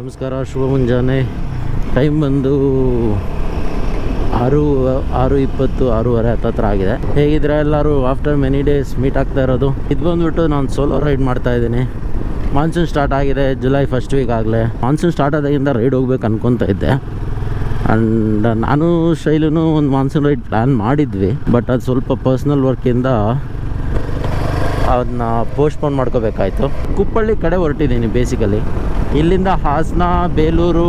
ನಮಸ್ಕಾರ, ಶುಭ ಮುಂಜಾನೆ. ಟೈಮ್ ಬಂದು 6:20 6:30 ಹತ್ತತ್ರ ಆಗಿದೆ. ಹೇಗಿದ್ರೆ ಎಲ್ಲರೂ ಆಫ್ಟರ್ ಮೆನಿ ಡೇಸ್ ಮೀಟ್ ಆಗ್ತಾ ಇರೋದು. ಇದು ಬಂದುಬಿಟ್ಟು ನಾನು ಸೋಲೋ ರೈಡ್ ಮಾಡ್ತಾ ಇದ್ದೀನಿ. ಮಾನ್ಸೂನ್ ಸ್ಟಾರ್ಟ್ ಆಗಿದೆ, ಜುಲೈ ಫಸ್ಟ್ ವೀಕ್ ಆಗಲೇ. ಮಾನ್ಸೂನ್ ಸ್ಟಾರ್ಟ್ ಆದಾಗಿಂದ ರೈಡ್ ಹೋಗ್ಬೇಕು ಅನ್ಕೊತಾ ಇದ್ದೆ. ಆ್ಯಂಡ್ ನಾನು ಶೈಲೂ ಒಂದು ಮಾನ್ಸೂನ್ ರೈಡ್ ಪ್ಲ್ಯಾನ್ ಮಾಡಿದ್ವಿ, ಬಟ್ ಅದು ಸ್ವಲ್ಪ ಪರ್ಸ್ನಲ್ ವರ್ಕಿಂದ ಅದನ್ನ ಪೋಸ್ಟ್ಪೋನ್ ಮಾಡ್ಕೋಬೇಕಾಯ್ತು. ಕುಪ್ಪಳ್ಳಿ ಕಡೆ ಹೊರಟಿದ್ದೀನಿ ಬೇಸಿಕಲಿ. ಇಲ್ಲಿಂದ ಹಾಸನ, ಬೇಲೂರು,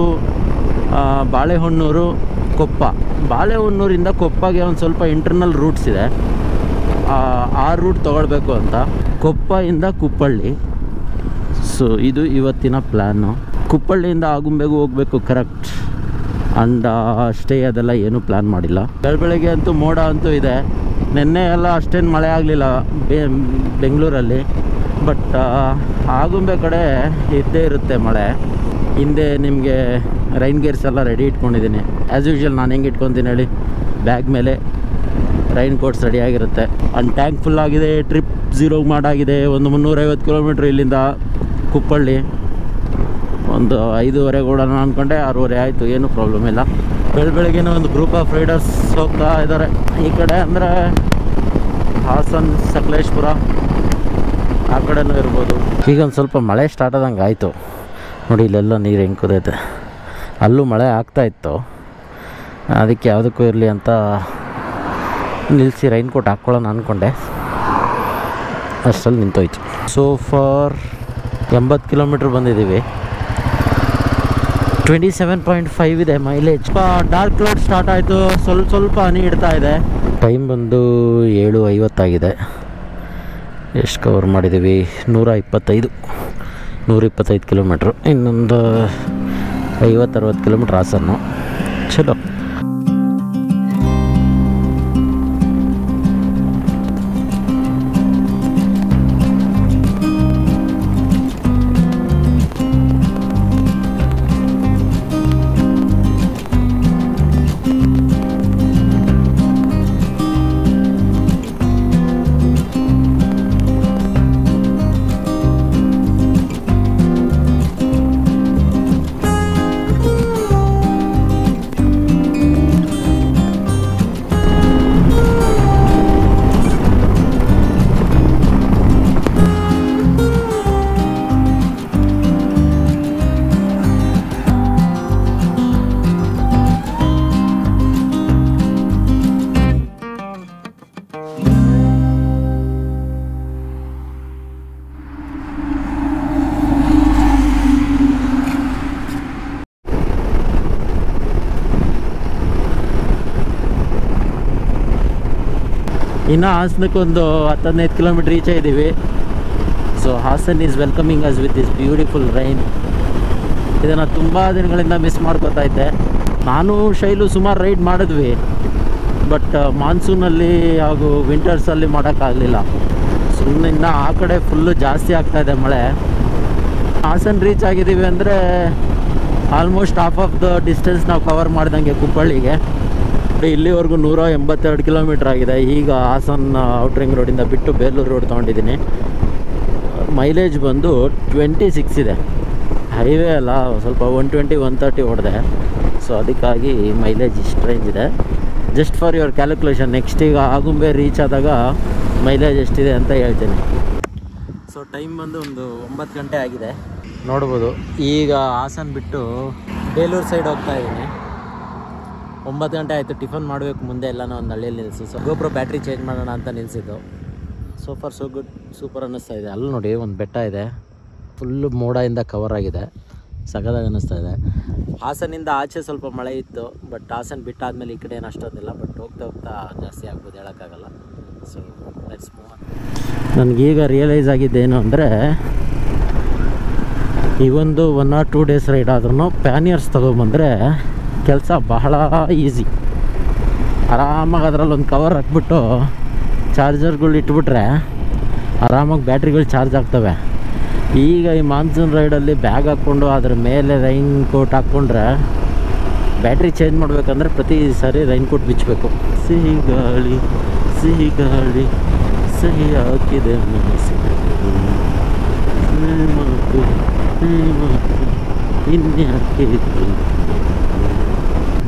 ಬಾಳೆಹೊನ್ನೂರು, ಕೊಪ್ಪ. ಬಾಳೆಹೊನ್ನೂರಿಂದ ಕೊಪ್ಪಗೆ ಒಂದು ಸ್ವಲ್ಪ ಇಂಟರ್ನಲ್ ರೂಟ್ಸ್ ಇದೆ, ಆ ರೂಟ್ ತೊಗೊಳ್ಬೇಕು ಅಂತ. ಕೊಪ್ಪದಿಂದ ಕುಪ್ಪಳ್ಳಿ. ಸೊ ಇದು ಇವತ್ತಿನ ಪ್ಲ್ಯಾನು. ಕುಪ್ಪಳ್ಳಿಯಿಂದ ಆಗುಂಬೆಗೂ ಹೋಗಬೇಕು ಕರೆಕ್ಟ್. ಆ್ಯಂಡ್ ಸ್ಟೇ ಅದೆಲ್ಲ ಏನೂ ಪ್ಲ್ಯಾನ್ ಮಾಡಿಲ್ಲ. ಬೆಳಗ್ಗೆ ಅಂತೂ ಮೋಡ ಅಂತೂ ಇದೆ. ನಿನ್ನೆ ಎಲ್ಲ ಅಷ್ಟೇನು ಮಳೆ ಆಗಲಿಲ್ಲ ಬೆಂಗಳೂರಲ್ಲಿ, ಬಟ್ ಆಗುಂಬೆ ಕಡೆ ಇದ್ದೇ ಇರುತ್ತೆ ಮಳೆ. ಹಿಂದೆ ನಿಮಗೆ ರೈನ್ ಗೇರ್ಸ್ ಎಲ್ಲ ರೆಡಿ ಇಟ್ಕೊಂಡಿದ್ದೀನಿ. ಆ್ಯಸ್ ಯೂಶ್ವಲ್ ನಾನು ಹೆಂಗೆ ಇಟ್ಕೊತೀನಿ ಹೇಳಿ, ಬ್ಯಾಗ್ ಮೇಲೆ ರೈನ್ ಕೋಟ್ಸ್ ರೆಡಿಯಾಗಿರುತ್ತೆ. ಆ್ಯಂಡ್ ಟ್ಯಾಂಕ್ ಫುಲ್ ಆಗಿದೆ. ಟ್ರಿಪ್ 0 ಮಾಡಾಗಿದೆ. ಒಂದು 350 ಕಿಲೋಮೀಟ್ರ್ ಇಲ್ಲಿಂದ ಕುಪ್ಪಳ್ಳಿ. ಒಂದು 5:30 ಓಡೋಣ ಅಂದ್ಕೊಂಡೆ, 6:30 ಆಯಿತು. ಏನೂ ಪ್ರಾಬ್ಲಮ್ ಇಲ್ಲ. ಬೆಳಗ್ಗೆನೇ ಒಂದು ಗ್ರೂಪ್ ಆಫ್ ರೈಡರ್ಸ್ ಹೋಗ್ತಾ ಇದ್ದಾರೆ. ಈ ಕಡೆ ಅಂದರೆ ಹಾಸನ್, ಸಕಲೇಶ್ಪುರ ಆ ಕಡೆನೂ ಇರ್ಬೋದು. ಈಗ ಒಂದು ಸ್ವಲ್ಪ ಮಳೆ ಸ್ಟಾರ್ಟ್ ಆದಂಗೆ ಆಯಿತು ನೋಡಿ. ಇಲ್ಲೆಲ್ಲ ನೀರು ಹೆಂಗೆ ಕುದೈತೆ. ಅಲ್ಲೂ ಮಳೆ ಆಗ್ತಾಯಿತ್ತು, ಅದಕ್ಕೆ ಯಾವುದಕ್ಕೂ ಇರಲಿ ಅಂತ ನಿಲ್ಲಿಸಿ ರೈನ್ ಕೋಟ್ ಹಾಕ್ಕೊಳ್ಳೋಣ ಅಂದ್ಕೊಂಡೆ. ಅಷ್ಟರಲ್ಲಿ ನಿಂತೋಯ್ತು. ಸೊ ಫಾರ್ 80 ಕಿಲೋಮೀಟ್ರ್ ಬಂದಿದ್ದೀವಿ. 27.5 ಇದೆ ಮೈಲೇಜ್. ಡಾರ್ಕ್ ಕ್ಲೌಡ್ ಸ್ಟಾರ್ಟ್ ಆಯಿತು. ಸ್ವಲ್ಪ ಹನಿ ಇಡ್ತಾ ಇದೆ. ಟೈಮ್ ಬಂದು 7:50 ಎಷ್ಟು ಕವರ್ ಮಾಡಿದ್ದೀವಿ? 125 ಕಿಲೋಮೀಟ್ರು. ಇನ್ನೊಂದು 50-60 ಕಿಲೋಮೀಟ್ರ್ ಹಾಸನ್ನು. ಚಲೋ. ಇನ್ನು ಹಾಸನಕ್ಕೊಂದು 10-15 ಕಿಲೋಮೀಟ್ರ್ ರೀಚ್ ಆಗಿದ್ದೀವಿ. So Hassan is welcoming us with this beautiful rain. ಇದನ್ನು ತುಂಬ ದಿನಗಳಿಂದ ಮಿಸ್ ಮಾಡ್ಕೋತಾ ಇದ್ದೆ. ನಾನು ಶೈಲು ಸುಮಾರು ರೈಡ್ ಮಾಡಿದ್ವಿ, ಬಟ್ ಮಾನ್ಸೂನಲ್ಲಿ ಹಾಗೂ ವಿಂಟರ್ಸಲ್ಲಿ ಮಾಡೋಕ್ಕಾಗಲಿಲ್ಲ. ಸುಮ್ಮನೆ ಇನ್ನು ಆ ಕಡೆ ಫುಲ್ಲು ಜಾಸ್ತಿ ಆಗ್ತಾಯಿದೆ ಮಳೆ. ಹಾಸನ್ ರೀಚ್ ಆಗಿದ್ದೀವಿ ಅಂದರೆ almost half of the distance ನಾವು ಕವರ್ ಮಾಡ್ದಂಗೆ ಕುಪ್ಪಳ್ಳಿಗೆ. ಇಲ್ಲಿವರೆಗೂ 182 ಕಿಲೋಮೀಟ್ರ್ ಆಗಿದೆ. ಈಗ ಹಾಸನ್ ಔಟ್ರಿಂಗ್ ರೋಡಿಂದ ಬಿಟ್ಟು ಬೇಲೂರು ರೋಡ್ ತೊಗೊಂಡಿದ್ದೀನಿ. ಮೈಲೇಜ್ ಬಂದು 26 ಇದೆ. ಹೈವೇ ಅಲ್ಲ, ಸ್ವಲ್ಪ 120-130 ಹೊಡೆದೆ. ಸೊ ಅದಕ್ಕಾಗಿ ಮೈಲೇಜ್ ಇಷ್ಟು ರೇಂಜ್ ಇದೆ. Just for your calculation. Next ಈಗ ಆಗುಂಬೆ ರೀಚ್ ಆದಾಗ ಮೈಲೇಜ್ ಎಷ್ಟಿದೆ ಅಂತ ಹೇಳ್ತೀನಿ. ಸೊ ಟೈಮ್ ಬಂದು ಒಂದು 9 ಗಂಟೆ ಆಗಿದೆ ನೋಡ್ಬೋದು. ಈಗ ಹಾಸನ್ ಬಿಟ್ಟು ಬೇಲೂರು ಸೈಡ್ ಹೋಗ್ತಾ ಇದ್ದೀನಿ. 9 ಗಂಟೆ ಆಯಿತು. ಟಿಫನ್ ಮಾಡಬೇಕು ಮುಂದೆ ಎಲ್ಲನೂ ಒಂದು ಹಳ್ಳಿಯಲ್ಲಿ ನಿಲ್ಲಿಸಿ. ಸೊ ಗೋಪ್ರೋ ಬ್ಯಾಟ್ರಿ ಚೇಂಜ್ ಮಾಡೋಣ ಅಂತ ನಿಲ್ಲಿಸಿದ್ದು. So far so good, super ಅನ್ನಿಸ್ತಾ ಇದೆ. ಅಲ್ಲಿ ನೋಡಿ ಒಂದು ಬೆಟ್ಟ ಇದೆ, ಫುಲ್ಲು ಮೋಡದಿಂದ ಕವರ್ ಆಗಿದೆ. ಸಗದಾಗಿ ಅನ್ನಿಸ್ತಾ ಇದೆ. ಹಾಸನಿಂದ ಆಚೆ ಸ್ವಲ್ಪ ಮಳೆ ಇತ್ತು, ಬಟ್ ಹಾಸನ್ ಬಿಟ್ಟಾದಮೇಲೆ ಈ ಕಡೆ ಏನು ಅಷ್ಟೊಂದಿಲ್ಲ. ಬಟ್ ಹೋಗ್ತಾ ಜಾಸ್ತಿ ಆಗ್ಬೋದು, ಹೇಳೋಕ್ಕಾಗಲ್ಲ. So let's move on. ನನಗೀಗ ರಿಯಲೈಸ್ ಆಗಿದ್ದೇನು ಅಂದರೆ, ಈ ಒಂದು 1 or 2 ಡೇಸ್ ರೈಡ್ ಆದ್ರೂ ಪ್ಯಾನಿಯರ್ಸ್ ತೊಗೊಂಬಂದರೆ ಕೆಲಸ ಬಹಳ ಈಸಿ. ಆರಾಮಾಗಿ ಅದರಲ್ಲಿ ಒಂದು ಕವರ್ ಹಾಕ್ಬಿಟ್ಟು ಚಾರ್ಜರ್ಗಳು ಇಟ್ಬಿಟ್ರೆ ಆರಾಮಾಗಿ ಬ್ಯಾಟ್ರಿಗಳು ಚಾರ್ಜ್ ಆಗ್ತವೆ. ಈಗ ಈ ಮಾನ್ಸೂನ್ ರೈಡಲ್ಲಿ ಬ್ಯಾಗ್ ಹಾಕ್ಕೊಂಡು ಅದ್ರ ಮೇಲೆ ರೈನ್ ಕೋಟ್ ಹಾಕ್ಕೊಂಡ್ರೆ ಬ್ಯಾಟ್ರಿ ಚೇಂಜ್ ಮಾಡಬೇಕಂದ್ರೆ ಪ್ರತಿ ಸಾರಿ ರೈನ್ ಕೋಟ್ ಬಿಚ್ಚಬೇಕು. ಸಿಹಿ ಗಾಳಿ ಸಿಹಿ ಹಾಕಿದೆ ಮನಸ್ಸಿಗೆ. ಇನ್ಯಾಕೆ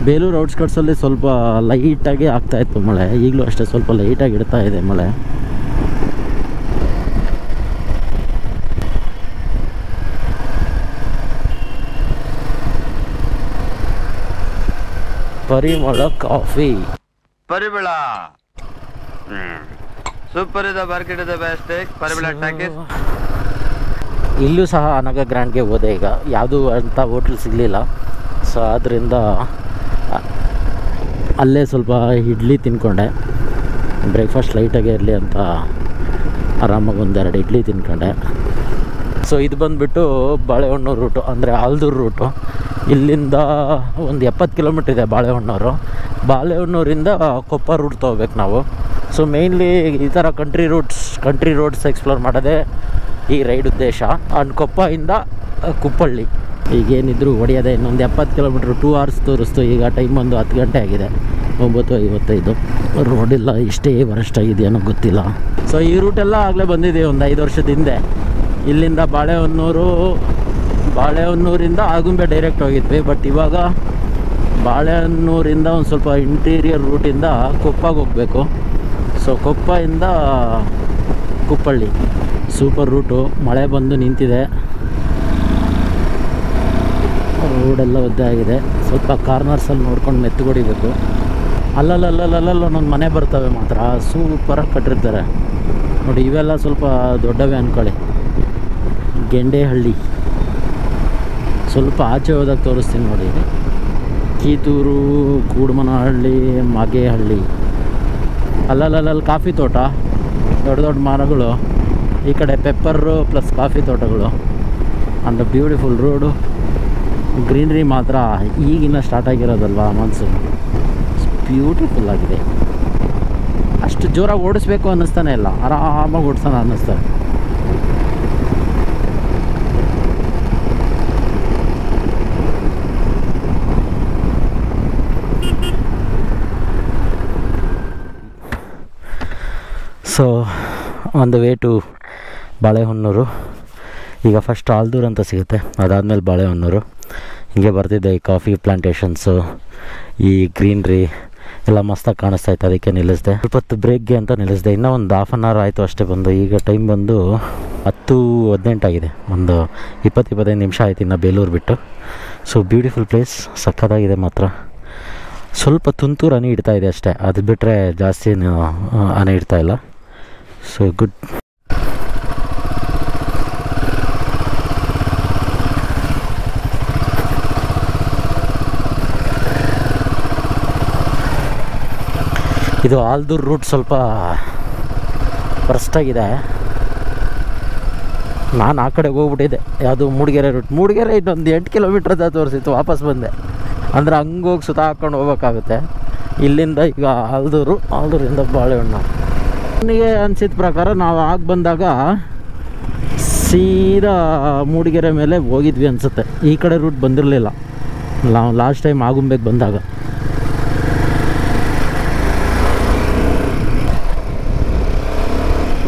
ಬೇಲೂರು ಔಟ್ಸ್ಕಟ್ಸಲ್ಲಿ ಸ್ವಲ್ಪ ಲೈಟಾಗಿ ಆಗ್ತಾಯಿತ್ತು ಮಳೆ, ಈಗಲೂ ಅಷ್ಟೇ ಸ್ವಲ್ಪ ಲೈಟಾಗಿ ಇಡ್ತಾ ಇದೆ ಮಳೆ. ಪರಿಮಳ ಕಾಫಿ, ಪರಿಮಳ ಸೂಪರ್ ಇದೆ, ಮಾರ್ಕೆಟ್ ಇದೆ, ಬೆಸ್ಟ್ ಪರಿಮಳ ಟಾಕೀಸ್. ಇಲ್ಲೂ ಸಹ ಅನಗ ಗ್ರ್ಯಾಂಡ್ಗೆ ಹೋದೆ, ಈಗ ಯಾವುದೂ ಅಂತ ಹೋಟ್ಲ್ ಸಿಗಲಿಲ್ಲ. ಸೊ ಆದ್ದರಿಂದ ಅಲ್ಲೇ ಸ್ವಲ್ಪ ಇಡ್ಲಿ ತಿನ್ಕೊಂಡೆ, ಬ್ರೇಕ್ಫಾಸ್ಟ್ ಲೈಟಾಗೇ ಇರಲಿ ಅಂತ ಆರಾಮಾಗಿ ಒಂದೆರಡು ಇಡ್ಲಿ ತಿನ್ಕೊಂಡೆ. ಸೊ ಇದು ಬಂದುಬಿಟ್ಟು ಬಾಳೆಹೊನ್ನೂರು ರೂಟು, ಅಂದರೆ ಆಲ್ದೂರು ರೂಟು. ಇಲ್ಲಿಂದ ಒಂದು 70 ಕಿಲೋಮೀಟ್ರ್ ಇದೆ ಬಾಳೆಹೊನ್ನೂರು. ಬಾಳೆಹೊನ್ನೂರಿಂದ ಕೊಪ್ಪ ರೂಟ್ ತೊಗೋಬೇಕು ನಾವು. ಸೊ ಮೇಯ್ನ್ಲಿ ಈ ಥರ ಕಂಟ್ರಿ ರೋಡ್ಸ್ ಎಕ್ಸ್ಪ್ಲೋರ್ ಮಾಡೋದೇ ಈ ರೈಡ್ ಉದ್ದೇಶ. ಆ್ಯಂಡ್ ಕೊಪ್ಪದಿಂದ ಕುಪ್ಪಳ್ಳಿ ಈಗೇನಿದ್ರು ಹೊಡೆಯೋದೆ. ಇನ್ನೊಂದು 70 ಕಿಲೋಮೀಟ್ರ್ 2 hours ತೋರಿಸ್ತು. ಈಗ ಟೈಮ್ ಒಂದು 10 ಗಂಟೆ ಆಗಿದೆ, 9:55. ರೋಡಿಲ್ಲ ಇಷ್ಟೇ ವರಸ್ಟ್ ಆಗಿದೆಯೇನೋ ಗೊತ್ತಿಲ್ಲ. ಸೊ ಈ ರೂಟೆಲ್ಲ ಆಗಲೇ ಬಂದಿದೆ ಒಂದು 5 ವರ್ಷದ ಹಿಂದೆ. ಇಲ್ಲಿಂದ ಬಾಳೆಹೊನ್ನೂರಿಂದ ಆಗುಂಬೆ ಡೈರೆಕ್ಟ್ ಹೋಗಿದ್ವಿ. ಬಟ್ ಇವಾಗ ಬಾಳೆಹೊನ್ನೂರಿಂದ ಒಂದು ಸ್ವಲ್ಪ ಇಂಟೀರಿಯರ್ ರೂಟಿಂದ ಕೊಪ್ಪಗೆ ಹೋಗಬೇಕು. ಸೊ ಕೊಪ್ಪದಿಂದ ಕುಪ್ಪಳ್ಳಿ ಸೂಪರ್ ರೂಟು. ಮಳೆ ಬಂದು ನಿಂತಿದೆ, ರೋಡೆಲ್ಲ ಒದ್ದೆ ಆಗಿದೆ. ಸ್ವಲ್ಪ ಕಾರ್ನರ್ಸಲ್ಲಿ ನೋಡ್ಕೊಂಡು ಮೆತ್ತುಗೊಡಿಬೇಕು. ಅಲ್ಲಲ್ಲ ಒಂದೊಂದು ಮನೆ ಬರ್ತವೆ ಮಾತ್ರ ಸೂಪರಾಗಿ ಕಟ್ಟಿರ್ತಾರೆ ನೋಡಿ. ಇವೆಲ್ಲ ಸ್ವಲ್ಪ ದೊಡ್ಡವೇ ಅಂದ್ಕೊಳ್ಳಿ. ಗೆಂಡೆಹಳ್ಳಿ ಸ್ವಲ್ಪ ಆಚೆ ಹೋದಾಗ ತೋರಿಸ್ತೀನಿ ನೋಡಿ. ಕೀತೂರು, ಕೂಡ್ಮನಹಳ್ಳಿ, ಮಾಗೇಹಳ್ಳಿ. ಅಲ್ಲಲ್ಲಿ ಕಾಫಿ ತೋಟ, ದೊಡ್ಡ ದೊಡ್ಡ ಮರಗಳು. ಈ ಕಡೆ ಪೆಪ್ಪರು ಪ್ಲಸ್ ಕಾಫಿ ತೋಟಗಳು. ಅಂಡ್ ಬ್ಯೂಟಿಫುಲ್ ರೋಡು, ಗ್ರೀನ್ರಿ ಮಾತ್ರ ಈಗಿನ ಸ್ಟಾರ್ಟ್ ಆಗಿರೋದಲ್ವಾ ಮಾನ್ಸೂನ್. ಬ್ಯೂಟಿಫುಲ್ ಆಗಿದೆ. ಅಷ್ಟು ಜೋರಾಗಿ ಓಡಿಸ್ಬೇಕು ಅನ್ನಿಸ್ತಾನೆ ಇಲ್ಲ, ಆರಾಮಾಗಿ ಓಡಿಸೋಣ ಅನ್ನಿಸ್ತಾರೆ. So on the way to Balehonnur. ಈಗ ಫಸ್ಟ್ ಆಲ್ದೂರು ಅಂತ ಸಿಗುತ್ತೆ, ಅದಾದಮೇಲೆ ಬಾಳೆಹೊನ್ನೂರು. ಹೀಗೆ ಬರ್ತಿದ್ದೆ. ಈ ಕಾಫಿ ಪ್ಲಾಂಟೇಶನ್ಸು, ಈ ಗ್ರೀನ್ರಿ ಎಲ್ಲ ಮಸ್ತಾಗಿ ಕಾಣಿಸ್ತಾ ಇತ್ತು, ಅದಕ್ಕೆ ನಿಲ್ಲಿಸಿದೆ. ಸ್ವಲ್ಪ ಹೊತ್ತು ಬ್ರೇಕ್ಗೆ ಅಂತ ನಿಲ್ಲಿಸಿದೆ. ಇನ್ನೂ ಒಂದು 1/2 hour ಆಯಿತು ಅಷ್ಟೇ ಬಂದು. ಈಗ ಟೈಮ್ ಬಂದು 10:18 ಆಗಿದೆ. ಒಂದು 20-25 ನಿಮಿಷ ಆಯ್ತು ಇನ್ನು ಬೇಲೂರು ಬಿಟ್ಟು. ಸೊ ಬ್ಯೂಟಿಫುಲ್ ಪ್ಲೇಸ್, ಸಕ್ಕತ್ತಾಗಿದೆ ಮಾತ್ರ. ಸ್ವಲ್ಪ ತುಂತುರು ಹನಿ ಇಡ್ತಾ ಇದೆ ಅಷ್ಟೇ, ಅದು ಬಿಟ್ಟರೆ ಜಾಸ್ತಿ ಹನಿ ಇಡ್ತಾ ಇಲ್ಲ. So good. ಇದು ಆಲ್ದೂರು ರೂಟ್ ಸ್ವಲ್ಪ ವರ್ಸ್ಟಾಗಿದೆ. ನಾನು ಆ ಕಡೆಗೆ ಹೋಗ್ಬಿಟ್ಟಿದ್ದೆ, ಯಾವುದು ಮೂಡಿಗೆರೆ ರೂಟ್. ಮೂಡಿಗೆರೆ ಇನ್ನೊಂದು 8 ಕಿಲೋಮೀಟ್ರ್ ಅಂತ ತೋರಿಸಿತ್ತು, ವಾಪಸ್ ಬಂದೆ. ಅಂದರೆ ಹಂಗೋಗಿ ಸುತ್ತ ಹಾಕ್ಕೊಂಡು ಹೋಗ್ಬೇಕಾಗುತ್ತೆ. ಇಲ್ಲಿಂದ ಈಗ ಆಲ್ದೂರಿಂದ ಬಾಳೆಹೊನ್ನೂರು. ನನಗೆ ಅನಿಸಿದ ಪ್ರಕಾರ ನಾವು ಆಗಿ ಬಂದಾಗ ಸೀದಾ ಮೂಡಿಗೆರೆ ಮೇಲೆ ಹೋಗಿದ್ವಿ ಅನಿಸುತ್ತೆ. ಈ ಕಡೆ ರೂಟ್ ಬಂದಿರಲಿಲ್ಲ ನಾವು ಲಾಸ್ಟ್ ಟೈಮ್ ಆಗುಂಬೆಗೆ ಬಂದಾಗ.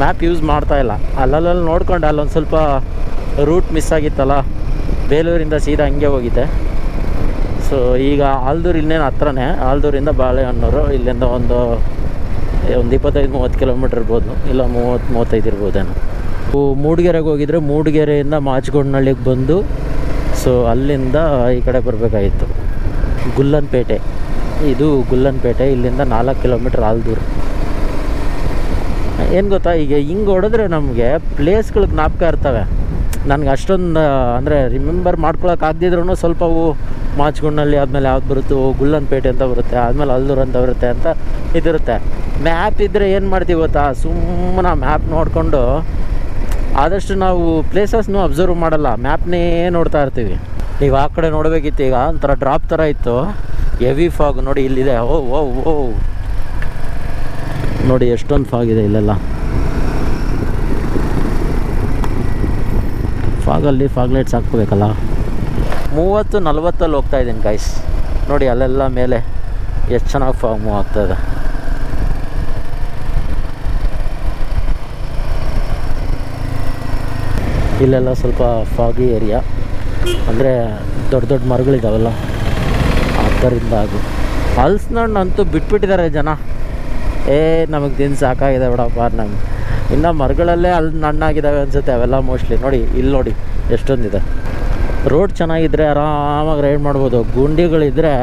ಮ್ಯಾಪ್ ಯೂಸ್ ಮಾಡ್ತಾಯಿಲ್ಲ. ಅಲ್ಲಲ್ಲಿ ನೋಡ್ಕೊಂಡು ಅಲ್ಲೊಂದು ಸ್ವಲ್ಪ ರೂಟ್ ಮಿಸ್ ಆಗಿತ್ತಲ್ಲ, ಬೇಲೂರಿಂದ ಸೀದಾ ಹಂಗೆ ಹೋಗಿದ್ದೆ. ಸೊ ಈಗ ಆಲ್ದೂರು ಇನ್ನೇನು ಹತ್ರನೇ, ಆಲ್ದೂರಿಂದ ಬಾಳೆಹೊನ್ನೂರು. ಇಲ್ಲಿಂದ ಒಂದು 25-30 ಕಿಲೋಮೀಟ್ರ್ ಇರ್ಬೋದು, ಇಲ್ಲ 30-35 ಇರ್ಬೋದೇನೋ. ಮೂಡಿಗೆರೆಗೆ ಹೋಗಿದ್ರೆ ಮೂಡಿಗೆರೆಯಿಂದ ಮಾಚಗೊಂಡನಹಳ್ಳಿಗೆ ಬಂದು ಸೊ ಅಲ್ಲಿಂದ ಈ ಕಡೆ ಬರಬೇಕಾಗಿತ್ತು. ಗುಲ್ಲನ್ಪೇಟೆ, ಇದು ಗುಲ್ಲನ್ಪೇಟೆ. ಇಲ್ಲಿಂದ 4 ಕಿಲೋಮೀಟ್ರ್ ಆಲ್ದೂರು. ಏನು ಗೊತ್ತಾ, ಈಗ ಹಿಂಗೆ ಹೊಡೆದ್ರೆ ನಮಗೆ ಪ್ಲೇಸ್ಗಳು ಜ್ಞಾಪಕ ಇರ್ತವೆ. ನನಗೆ ಅಷ್ಟೊಂದು ಅಂದರೆ ರಿಮೆಂಬರ್ ಮಾಡ್ಕೊಳಕ್ಕೆ ಆಗದಿದ್ರೂ ಸ್ವಲ್ಪ ಮಾಚಗೊಂಡನಹಳ್ಳಿ ಆದಮೇಲೆ ಯಾವ್ದು ಬರುತ್ತೋ ಗುಲ್ಲನ್ಪೇಟೆ ಅಂತ ಬರುತ್ತೆ, ಆದಮೇಲೆ ಆಲ್ದೂರು ಅಂತ ಬರುತ್ತೆ ಅಂತ ಇದಿರುತ್ತೆ. ಮ್ಯಾಪ್ ಇದ್ದರೆ ಏನು ಮಾಡ್ತೀವಿ ಗೊತ್ತಾ, ಸುಮ್ಮನೆ ಮ್ಯಾಪ್ ನೋಡಿಕೊಂಡು ಆದಷ್ಟು ನಾವು ಪ್ಲೇಸಸ್ನೂ ಅಬ್ಸರ್ವ್ ಮಾಡಲ್ಲ, ಮ್ಯಾಪ್ನೇ ನೋಡ್ತಾ ಇರ್ತೀವಿ. ನೀವು ಆ ಕಡೆ ನೋಡಬೇಕಿತ್ತು, ಈಗ ಒಂಥರ ಡ್ರಾಪ್ ಥರ ಇತ್ತು, ಹೆವಿ ಫಾಗ್ ನೋಡಿ ಇಲ್ಲಿದೆ. ಓ ನೋಡಿ ಎಷ್ಟೊಂದು ಫಾಗ್ ಇದೆ ಇಲ್ಲೆಲ್ಲ. ಫಾಗಲ್ಲಿ ಫಾಗ್ ಲೈಟ್ಸ್ ಹಾಕ್ಕೋಬೇಕಲ್ಲ. 30-40 ಹೋಗ್ತಾಯಿದ್ದೀನಿ ಗೈಸ್. ನೋಡಿ ಅಲ್ಲೆಲ್ಲ ಮೇಲೆ ಎಷ್ಟು ಚೆನ್ನಾಗಿ ಫಾಗ್ ಮೂವ್ ಆಗ್ತಾಯಿದೆ. ಇಲ್ಲೆಲ್ಲ ಸ್ವಲ್ಪ ಫಾಗಿ ಏರಿಯಾ. ಅಂದರೆ ದೊಡ್ಡ ದೊಡ್ಡ ಮರಗಳಿದ್ದಾವಲ್ಲ ಆದ್ದರಿಂದ ಅದು. ಹಲಸಿನ ಹಣ್ಣು ಅಂತೂ ಬಿಟ್ಬಿಟ್ಟಿದ್ದಾರೆ ಜನ. ನಮಗೆ ದಿನ ಸಾಕಾಗಿದೆ ಬಿಡಪ್ಪ ನಮ್ಗೆ. ಇನ್ನು ಮರಗಳಲ್ಲೇ ಹಣ್ಣಾಗಿದ್ದಾವೆ ಅನಿಸುತ್ತೆ ಅವೆಲ್ಲ ಮೋಸ್ಟ್ಲಿ. ನೋಡಿ ಇಲ್ಲಿ ನೋಡಿ ಎಷ್ಟೊಂದಿದೆ. ರೋಡ್ ಚೆನ್ನಾಗಿದ್ದರೆ ಆರಾಮಾಗಿ ರೈಡ್ ಮಾಡ್ಬೋದು. ಗುಂಡಿಗಳಿದ್ದರೆ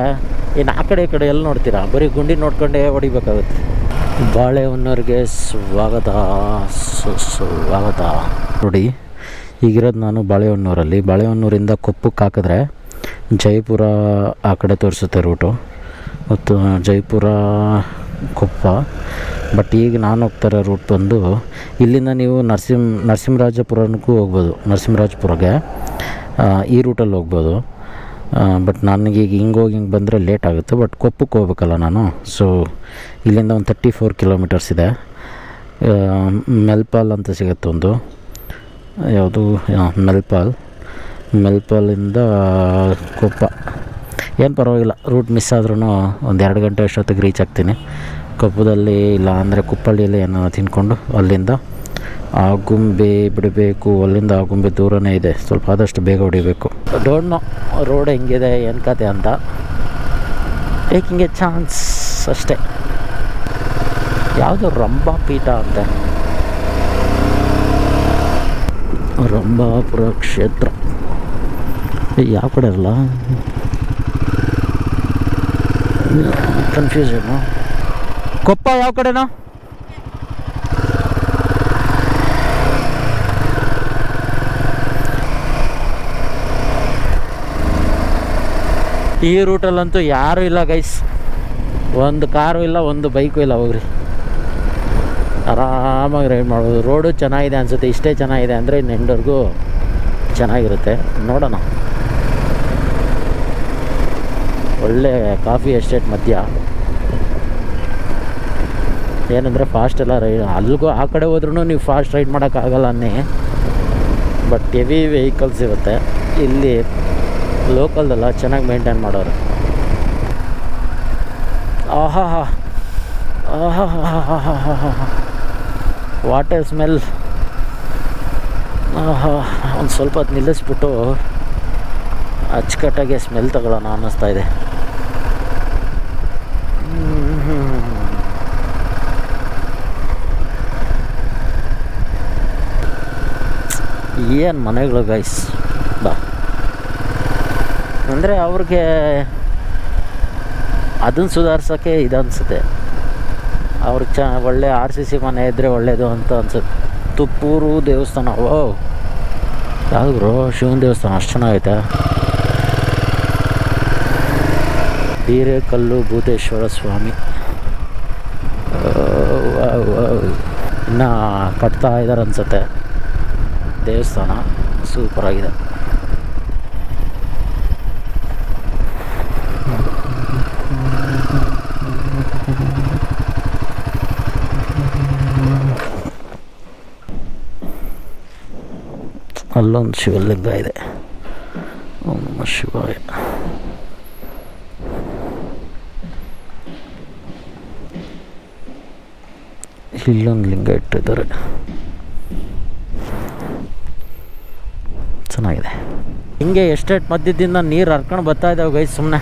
ಇನ್ನು ಆ ಕಡೆ ಈ ಕಡೆ ಎಲ್ಲ ನೋಡ್ತೀರಾ, ಬರೀ ಗುಂಡಿ ನೋಡ್ಕೊಂಡೇ ಹೊಡಿಬೇಕಾಗುತ್ತೆ. ಬಾಳೆಹೊನ್ನೂರಿಗೆ ಸ್ವಾಗತ ಸ್ವಾಗತ. ನೋಡಿ ಈಗಿರೋದು ನಾನು ಬಾಳೆಹೊನ್ನೂರಲ್ಲಿ. ಬಾಳೆಹೊನ್ನೂರಿಂದ ಕೊಪ್ಪಕ್ಕೆ ಹಾಕಿದ್ರೆ ಜೈಪುರ ಆ ಕಡೆ ತೋರಿಸುತ್ತೆ ರೂಟು, ಮತ್ತು ಜೈಪುರ ಕೊಪ್ಪ. ಬಟ್ ಈಗ ನಾನು ಹೋಗ್ತಾರೋ ರೂಟ್ ಬಂದು ಇಲ್ಲಿಂದ ನೀವು ನರಸಿಂಹರಾಜಪುರಕ್ಕೂ ಹೋಗ್ಬೋದು. ನರಸಿಂಹರಾಜಪುರಕ್ಕೆ ಈ ರೂಟಲ್ಲಿ ಹೋಗ್ಬೋದು. ಬಟ್ ನನಗೀಗ ಹಿಂಗೆ ಬಂದರೆ ಲೇಟ್ ಆಗುತ್ತೆ. ಬಟ್ ಕೊಪ್ಪಕ್ಕೆ ಹೋಗ್ಬೇಕಲ್ಲ ನಾನು. ಸೊ ಇಲ್ಲಿಂದ ಒಂದು 34 ಕಿಲೋಮೀಟರ್ಸ್ ಇದೆ. ಮೆಲ್ಪಾಲ್ ಅಂತ ಸಿಗುತ್ತೆ ಒಂದು, ಯಾವುದು ಮೆಲ್ಪಾಲಿಂದ ಕೊಪ್ಪ. ಏನು ಪರವಾಗಿಲ್ಲ, ರೂಟ್ ಮಿಸ್ ಆದ್ರೂ ಒಂದು 2 ಗಂಟೆ ಅಷ್ಟೊತ್ತಿಗೆ ರೀಚ್ ಆಗ್ತೀನಿ. ಕೊಪ್ಪದಲ್ಲಿ ಇಲ್ಲ ಅಂದರೆ ಕುಪ್ಪಳ್ಳಿಯಲ್ಲಿ ಏನೋ ತಿನ್ಕೊಂಡು ಅಲ್ಲಿಂದ ಆಗುಂಬೆ ಬಿಡಬೇಕು. ಅಲ್ಲಿಂದ ಆಗುಂಬೆ ದೂರನೇ ಇದೆ, ಸ್ವಲ್ಪ ಆದಷ್ಟು ಬೇಗ ಹೊಡಿಬೇಕು. ಡೋಂಟ್ ನೋ ರೋಡ್ ಹೆಂಗಿದೆ ಏನು ಕತೆ ಅಂತ. ಟೇಕಿಂಗ್ ಎ ಚಾನ್ಸ್ ಅಷ್ಟೇ. ಯಾವುದು ರಂಭಾ ಪೀಠ ಅಂತೆ, ರಂಭಾಪುರ ಕ್ಷೇತ್ರ. ಯಾವ ಕಡೆ ಅಲ್ಲ, ಕನ್ಫ್ಯೂಷನು. ಕೊಪ್ಪ ಯಾವ ಕಡೆನಾ? ಈ ರೂಟಲ್ಲಂತೂ ಯಾರೂ ಇಲ್ಲ ಗೈಸ್. ಒಂದು ಕಾರು ಇಲ್ಲ, ಒಂದು ಬೈಕು ಇಲ್ಲ. ಹೋಗ್ರಿ ಆರಾಮಾಗಿ ರೈಡ್ ಮಾಡ್ಬೋದು. ರೋಡು ಚೆನ್ನಾಗಿದೆ ಅನಿಸುತ್ತೆ. ಇಷ್ಟೇ ಚೆನ್ನಾಗಿದೆ ಅಂದರೆ ಇನ್ನು ಎಂಡವರೆಗೂ ಚೆನ್ನಾಗಿರುತ್ತೆ. ನೋಡೋಣ. ಒಳ್ಳೆ ಕಾಫಿ ಎಸ್ಟೇಟ್ ಮಧ್ಯ. ಏನಂದರೆ ಫಾಸ್ಟ್ ಎಲ್ಲ ರೈಡ್, ಅಲ್ಲಿಗೂ ಆ ಕಡೆ ಹೋದ್ರೂ ನೀವು ಫಾಸ್ಟ್ ರೈಡ್ ಮಾಡೋಕ್ಕಾಗಲ್ಲ ಅನ್ನಿ. ಬಟ್ ಹೆವಿ ವೆಹಿಕಲ್ಸ್ ಇರುತ್ತೆ. ಇಲ್ಲಿ ಲೋಕಲ್ದೆಲ್ಲ ಚೆನ್ನಾಗಿ ಮೇಂಟೈನ್ ಮಾಡೋರು. ಆಹಾ ವಾಟರ್ ಸ್ಮೆಲ್. ಒಂದು ಸ್ವಲ್ಪ ಹೊತ್ತು ನಿಲ್ಲಿಸ್ಬಿಟ್ಟು ಅಚ್ಚುಕಟ್ಟಾಗಿ ಸ್ಮೆಲ್ ತಗೊಳ್ಳೋಣ ಅನ್ನಿಸ್ತಾ ಇದೆ. ಏನು ಮನೆಗಳು ಗೈಸ್. ಬಾ ಅಂದರೆ ಅವ್ರಿಗೆ ಅದನ್ನು ಸುಧಾರ್ಸೋಕ್ಕೆ ಇದನ್ಸುತ್ತೆ. ಅವ್ರಿಗೆ ಒಳ್ಳೆ RCC ಮನೆ ಇದ್ದರೆ ಒಳ್ಳೆಯದು ಅಂತ ಅನ್ಸುತ್ತೆ. ತುಪ್ಪೂರು ದೇವಸ್ಥಾನ, ಓ ಯಾವುದು ಬ್ರೋ, ಶಿವನ ದೇವಸ್ಥಾನ ಅಷ್ಟು ಚೆನ್ನಾಗೈತೆ. ಹಿರೇಕಲ್ಲು ಭೂತೇಶ್ವರ ಸ್ವಾಮಿ ಇನ್ನು ಕಟ್ತಾ ಇದ್ದಾರೆ ಅನಿಸುತ್ತೆ. ದೇವಸ್ಥಾನ ಸೂಪರಾಗಿದೆ. ಅಲ್ಲೊಂದು ಶಿವಲಿಂಗ ಇದೆ. ಓಂ ನಮಃ ಶಿವಾಯ. ಇಲ್ಲೊಂದು ಲಿಂಗ ಇಟ್ಟಿದ್ದಾರೆ, ಚೆನ್ನಾಗಿದೆ. ಹಿಂಗೆ ಎಸ್ಟೇಟ್ ಮಧ್ಯದಿಂದ ನೀರು ಹರ್ಕೊಂಡು ಬರ್ತಾ ಇದ್ದಾವೆ ಗೈಸ್. ಸುಮ್ಮನೆ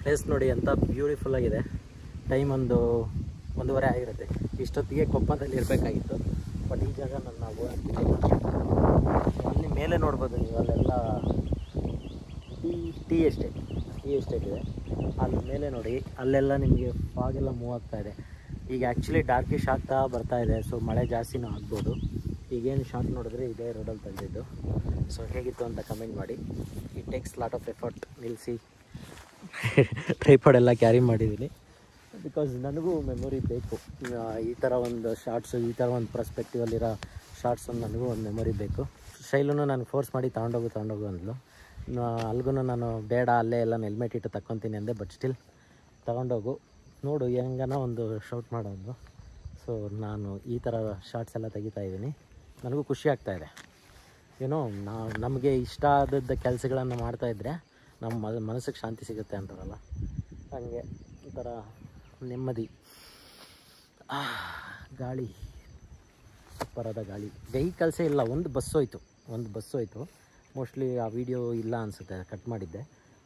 ಪ್ಲೇಸ್ ನೋಡಿ ಅಂತ ಬ್ಯೂಟಿಫುಲ್ ಆಗಿದೆ. ಟೈಮ್ ಒಂದು 1:30 ಆಗಿರುತ್ತೆ. ಇಷ್ಟೊತ್ತಿಗೆ ಕೊಪ್ಪದಲ್ಲಿ ಇರಬೇಕಾಗಿತ್ತು, ಬಟ್ ಈ ಜಾಗ ನಾವು ಅಲ್ಲಿ ಮೇಲೆ ನೋಡ್ಬೋದು ನೀವು. ಅಲ್ಲೆಲ್ಲ ಟೀ ಎಸ್ಟೇಟ್ ಇದೆ. ಅಲ್ಲಿ ಮೇಲೆ ನೋಡಿ, ಅಲ್ಲೆಲ್ಲ ನಿಮಗೆ ಫಾಗೆಲ್ಲ ಮೂವ್ ಆಗ್ತಾ ಇದೆ. ಈಗ ಆ್ಯಕ್ಚುಲಿ ಡಾರ್ಕಿಶ್ ಆಗ್ತಾ ಬರ್ತಾ ಇದೆ, ಸೊ ಮಳೆ ಜಾಸ್ತಿನೂ ಆಗ್ಬೋದು. ಈಗೇನು ಶಾರ್ಟ್ ನೋಡಿದ್ರೆ ಇದೇ ರೋಡಲ್ಲಿ ತಂದಿದ್ದು. ಸೊ ಹೇಗಿತ್ತು ಅಂತ ಕಮೆಂಟ್ ಮಾಡಿ. It takes lot of effort. ನಿಲ್ಲಿಸಿ ಟ್ರೈಪಾಡ್ ಎಲ್ಲ ಕ್ಯಾರಿ ಮಾಡಿದ್ದೀನಿ, ಬಿಕಾಸ್ ನನಗೂ ಮೆಮೊರಿ ಬೇಕು. ಈ ಥರ ಒಂದು ಶಾರ್ಟ್ಸು, ಈ ಥರ ಒಂದು ಪರ್ಸ್ಪೆಕ್ಟಿವಲ್ಲಿರೋ ಶಾರ್ಟ್ಸು ನನಗೂ ಒಂದು ಮೆಮೊರಿ ಬೇಕು. ಶೈಲೂ ನಾನು ಫೋರ್ಸ್ ಮಾಡಿ ತಗೊಂಡೋಗು ಅಂದ್ಲು. ಅಲ್ಗೂ ನಾನು ಬೇಡ, ಅಲ್ಲೇ ಎಲ್ಲ ಹೆಲ್ಮೆಟ್ ಇಟ್ಟು ತಗೊತೀನಿ ಅಂದೆ. ಬಟ್ ಸ್ಟಿಲ್ ತಗೊಂಡೋಗು, ನೋಡು ಹೆಂಗನ ಒಂದು ಶೌಟ್ ಮಾಡೋದು. ಸೊ ನಾನು ಈ ಥರ ಶಾರ್ಟ್ಸ್ ಎಲ್ಲ ತೆಗಿತಾ ಇದ್ದೀನಿ. ನನಗೂ ಖುಷಿ ಆಗ್ತಾಯಿದೆ. ಏನೋ ನಮಗೆ ಇಷ್ಟ ಆದದ್ದು ಕೆಲಸಗಳನ್ನು ಮಾಡ್ತಾಯಿದ್ರೆ ನಮ್ಮ ಮನಸ್ಸಿಗೆ ಶಾಂತಿ ಸಿಗುತ್ತೆ ಅಂತಾರಲ್ಲ, ಹಾಗೆ ಈ ಥರ ನೆಮ್ಮದಿ. ಗಾಳಿ, ಸೂಪರಾದ ಗಾಳಿ. ವೆಹಿಕಲ್ಸೇ ಇಲ್ಲ. ಒಂದು ಬಸ್ ಹೋಯ್ತು. ಮೋಸ್ಟ್ಲಿ ಆ ವಿಡಿಯೋ ಇಲ್ಲ ಅನಿಸುತ್ತೆ, ಕಟ್ ಮಾಡಿದ್ದೆ.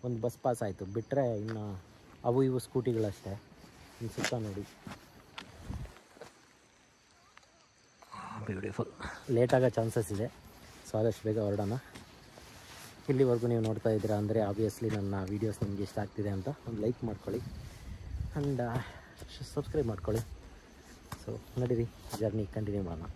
ಒಂದು ಬಸ್ ಪಾಸ್ ಆಯಿತು, ಬಿಟ್ಟರೆ ಇನ್ನು ಅವು ಇವು ಸ್ಕೂಟಿಗಳಷ್ಟೇ. ಇನ್ನು ಸುತ್ತ ನೋಡಿ, ಬ್ಯೂಟಿಫುಲ್. ಲೇಟಾಗೋ ಚಾನ್ಸಸ್ ಇದೆ, ಸೊ ಆದಷ್ಟು ಬೇಗ ಹೊರಡೋಣ. ಇಲ್ಲಿವರೆಗೂ ನೀವು ನೋಡ್ತಾ ಇದ್ದೀರಾ ಅಂದರೆ ಆಬ್ವಿಯಸ್ಲಿ ನನ್ನ ವೀಡಿಯೋಸ್ ನಿಮಗೆ ಇಷ್ಟ ಆಗ್ತಿದೆ ಅಂತ ಒಂದು ಲೈಕ್ ಮಾಡ್ಕೊಳ್ಳಿ ಆ್ಯಂಡ್ ಸಬ್ಸ್ಕ್ರೈಬ್ ಮಾಡ್ಕೊಳ್ಳಿ. ಸೊ ನಡೀರಿ, ಜರ್ನಿ ಕಂಟಿನ್ಯೂ ಮಾಡೋಣ.